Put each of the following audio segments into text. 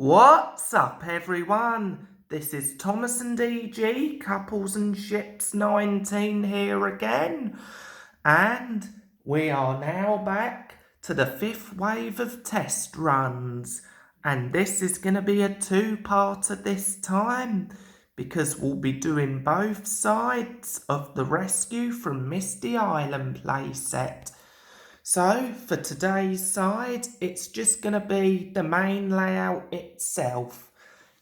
What's up, everyone? This is Thomas and DG, Couples and Ships 19 here again. And we are now back to the 5th wave of test runs. And this is going to be a two-parter this time, because we'll be doing both sides of the rescue from Misty Island playset. So, for today's side, it's just going to be the main layout itself.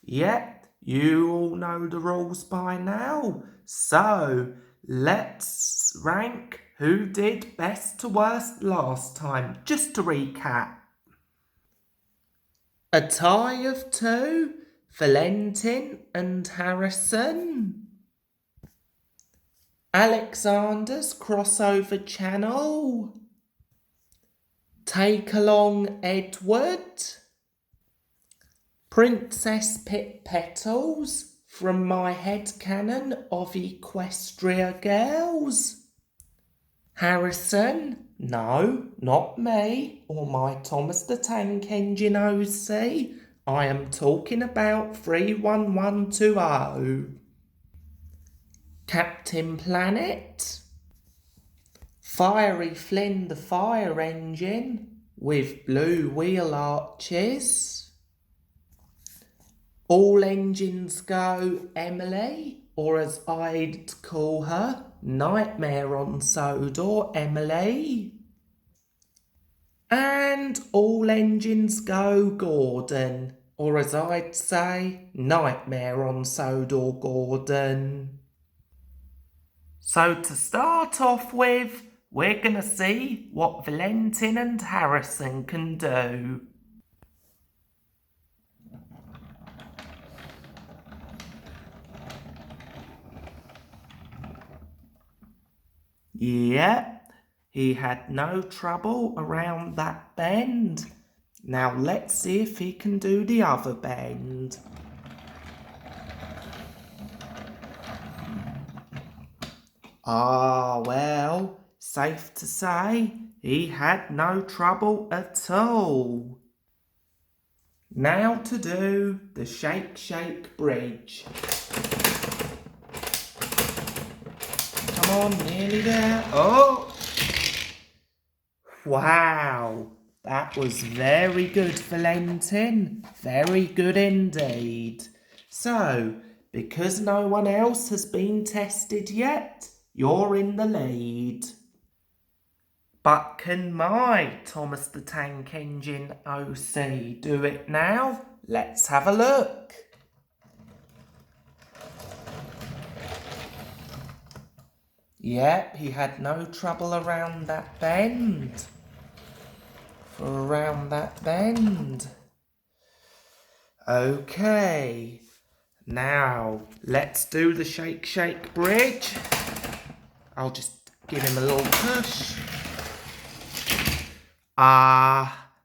Yep, you all know the rules by now. So, let's rank who did best to worst last time, just to recap. A tie of 2, Valentin and Harrison. Alexander's crossover channel. Take Along Edward. Princess Pit Petals from my headcanon of Equestria Girls. Harrison, no, not me, or my Thomas the Tank Engine OC. I am talking about 31120. Captain Planet. Fiery Flynn the Fire Engine with blue wheel arches. All Engines Go Emily, or as I'd call her, Nightmare on Sodor Emily. And All Engines Go Gordon, or as I'd say, Nightmare on Sodor Gordon. So to start off with, we're going to see what Valentin and Harrison can do. Yep, he had no trouble around that bend. Now let's see if he can do the other bend. Ah, well, safe to say, he had no trouble at all. Now to do the Shake Shake Bridge. Come on, nearly there. Oh! Wow, that was very good, Valentin. Very good indeed. So, because no one else has been tested yet, you're in the lead. But can my Thomas the Tank Engine OC do it now? Let's have a look. Yep, he had no trouble around that bend. Okay, now let's do the Shake Shake Bridge. I'll just give him a little push.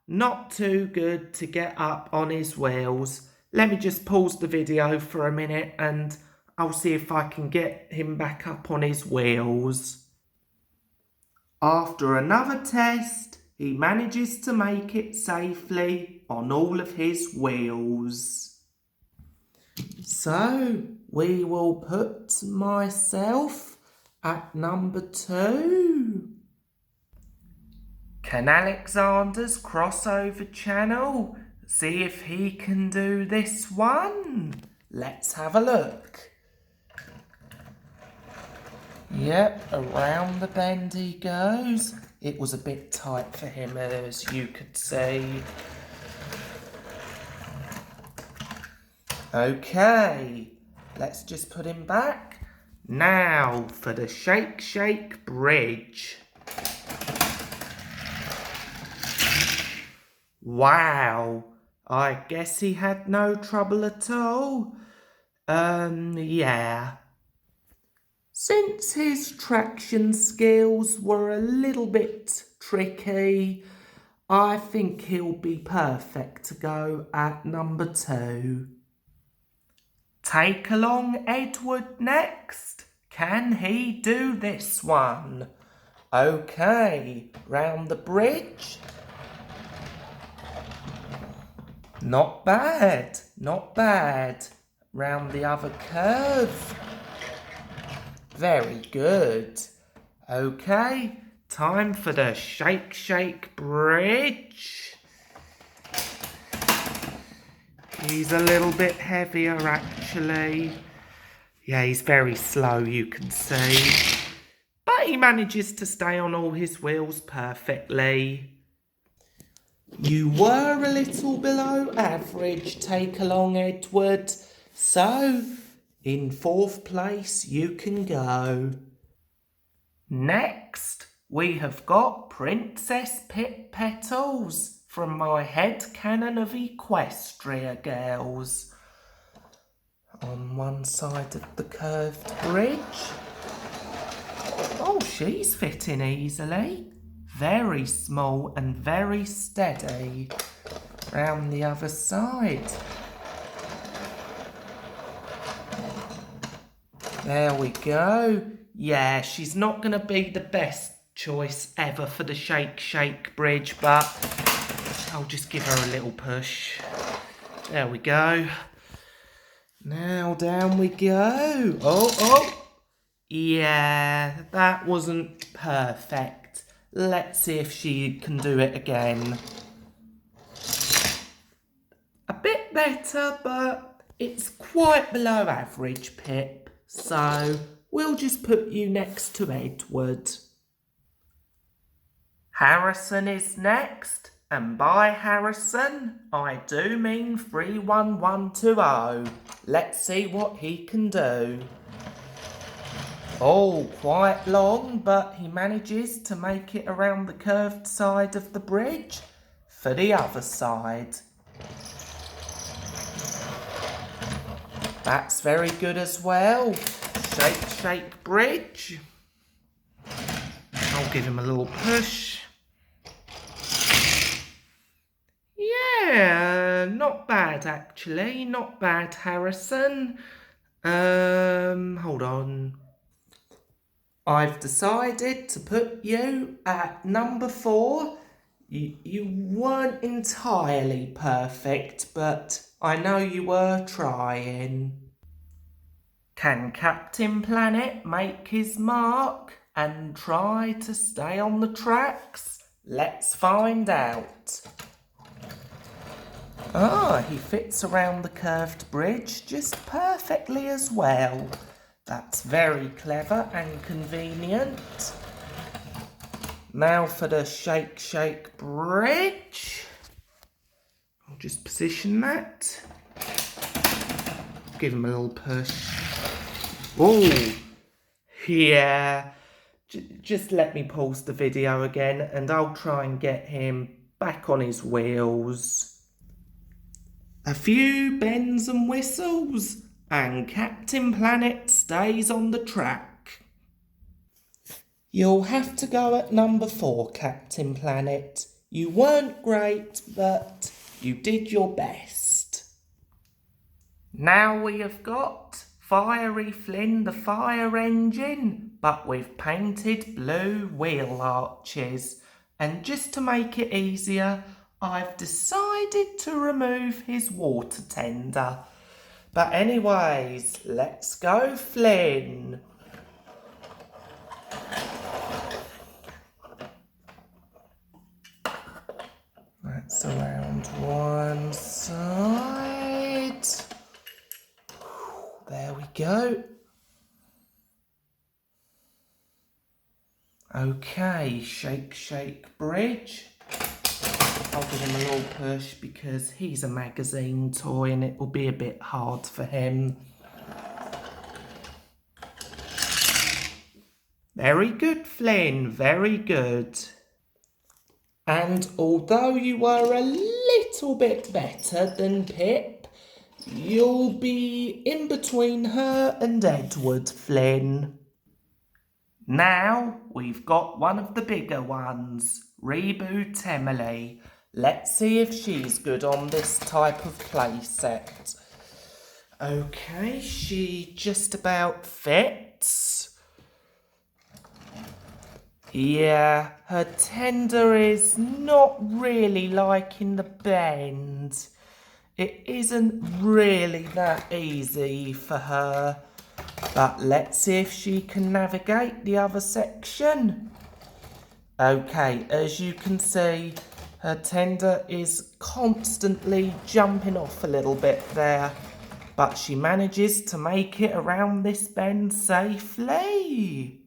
Not too good to get up on his wheels. Let me just pause the video for a minute and I'll see if I can get him back up on his wheels. After another test, he manages to make it safely on all of his wheels. So, we will put myself at number 2. Can Alexander's crossover channel see if he can do this one? Let's have a look. Yep, around the bend he goes. It was a bit tight for him, as you could see. Okay, let's just put him back. Now for the Shake Shake Bridge. Wow, I guess he had no trouble at all. Yeah. Since his traction skills were a little bit tricky, I think he'll be perfect to go at number 2. Take Along Edward next. Can he do this one? Okay, round the bridge. Not bad, not bad. Round the other curve. Very good. Okay, time for the shake, shake bridge. He's a little bit heavier actually. Yeah, he's very slow, you can see. But he manages to stay on all his wheels perfectly. You were a little below average, take along Edward. So, in 4th place you can go. Next, we have got Princess Pip Petals from my head canon of Equestria girls. On one side of the curved bridge. Oh, she's fitting easily. Very small and very steady. Round the other side. There we go. Yeah, she's not going to be the best choice ever for the shake, shake bridge, but I'll just give her a little push. There we go. Now down we go. Oh. Yeah, that wasn't perfect. Let's see if she can do it again. A bit better, but it's quite below average, Pip. So we'll just put you next to Edward. Harrison is next. And by Harrison, I do mean 31120. Let's see what he can do. Oh, quite long, but he manages to make it around the curved side of the bridge for the other side. That's very good as well. Shake, shake bridge. I'll give him a little push. Yeah, not bad actually. Not bad, Harrison. Hold on. I've decided to put you at number 4. You weren't entirely perfect, but I know you were trying. Can Captain Planet make his mark and try to stay on the tracks? Let's find out. He fits around the curved bridge just perfectly as well. That's very clever and convenient. Now for the shake, shake bridge. I'll just position that. Give him a little push. Oh, yeah. Just let me pause the video again and I'll try and get him back on his wheels. A few bends and whistles and Captain Planet stays on the track. You'll have to go at number 4, Captain Planet. You weren't great, but you did your best. Now we have got Fiery Flynn the fire engine, but we've painted blue wheel arches. And just to make it easier, I've decided to remove his water tender. But anyways, let's go, Flynn. That's around one side. There we go. Okay, shake, shake bridge. I'll give him a little push because he's a magazine toy and it will be a bit hard for him. Very good, Flynn, very good. And although you were a little bit better than Pip, you'll be in between her and Edward, Flynn. Now we've got one of the bigger ones, Reboot Emily. Let's see if she's good on this type of playset. Okay, she just about fits. Yeah, her tender is not really liking the bend. It isn't really that easy for her. But let's see if she can navigate the other section. Okay, as you can see, her tender is constantly jumping off a little bit there. But she manages to make it around this bend safely.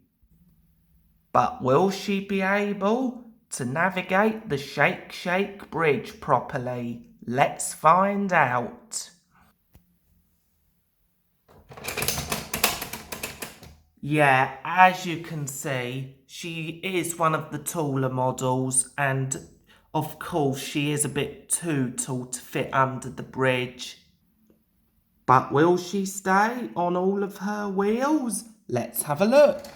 But will she be able to navigate the Shake Shake Bridge properly? Let's find out. Yeah, as you can see, she is one of the taller models, and of course she is a bit too tall to fit under the bridge. But will she stay on all of her wheels? Let's have a look.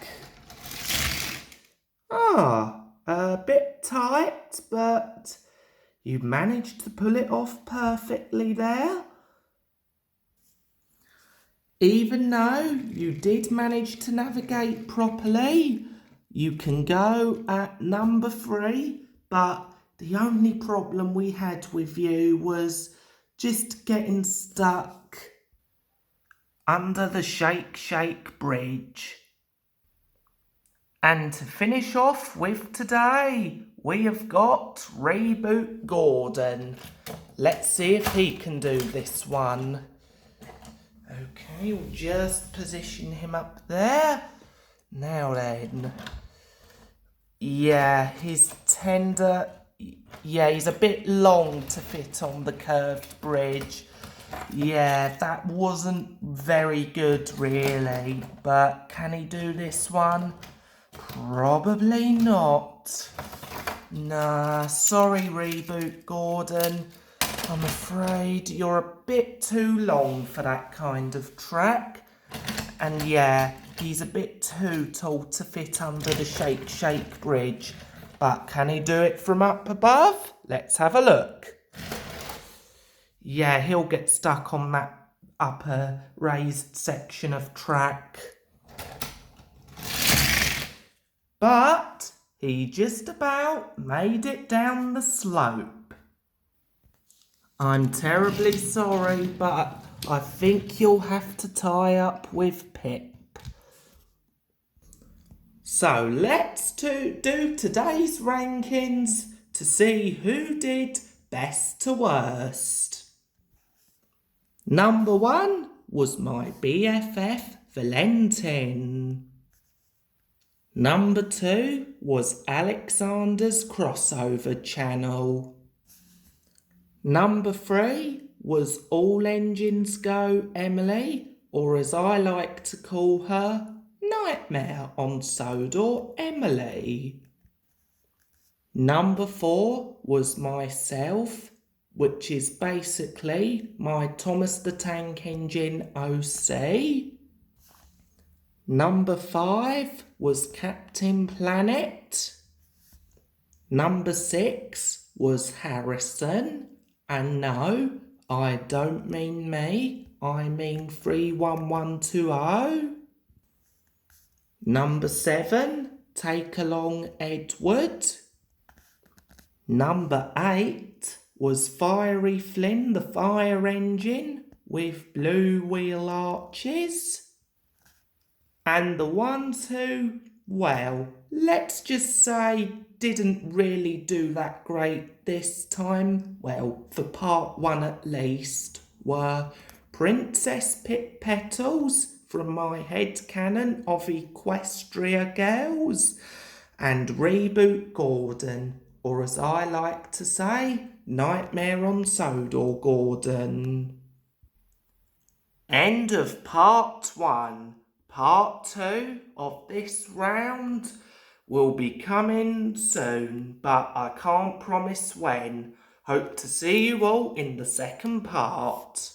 A bit tight, but you managed to pull it off perfectly there. Even though you did manage to navigate properly, you can go at number 3, but the only problem we had with you was just getting stuck under the Shake Shake Bridge. And to finish off with today, we have got Reboot Gordon. Let's see if he can do this one. Okay, we'll just position him up there. Now then. Yeah, his tender... Yeah, he's a bit long to fit on the curved bridge. Yeah, that wasn't very good, really. But can he do this one? Probably not. Nah, sorry, Reboot Gordon. I'm afraid you're a bit too long for that kind of track. And yeah, he's a bit too tall to fit under the Shake Shake Bridge. But can he do it from up above? Let's have a look. Yeah, he'll get stuck on that upper raised section of track. But he just about made it down the slope. I'm terribly sorry, but I think you'll have to tie up with Pip. So let's do today's rankings to see who did best to worst. Number 1 was my BFF Valentin. Number 2 was Alexander's crossover channel. Number 3 was All Engines Go Emily, or as I like to call her, Nightmare on Sodor Emily. Number 4 was myself, which is basically my Thomas the Tank Engine OC. Number 5 was Captain Planet. Number 6 was Harrison. And no, I don't mean me, I mean 31120. Number 7, Take Along Edward. Number 8 was Fiery Flynn the Fire Engine with blue wheel arches. And the ones who, well, let's just say didn't really do that great this time, well, for part 1 at least, were Princess Pit Petals from my headcanon of Equestria Girls and Reboot Gordon, or as I like to say, Nightmare on Sodor Gordon. End of part 1. Part 2 of this round will be coming soon, but I can't promise when. Hope to see you all in the second part.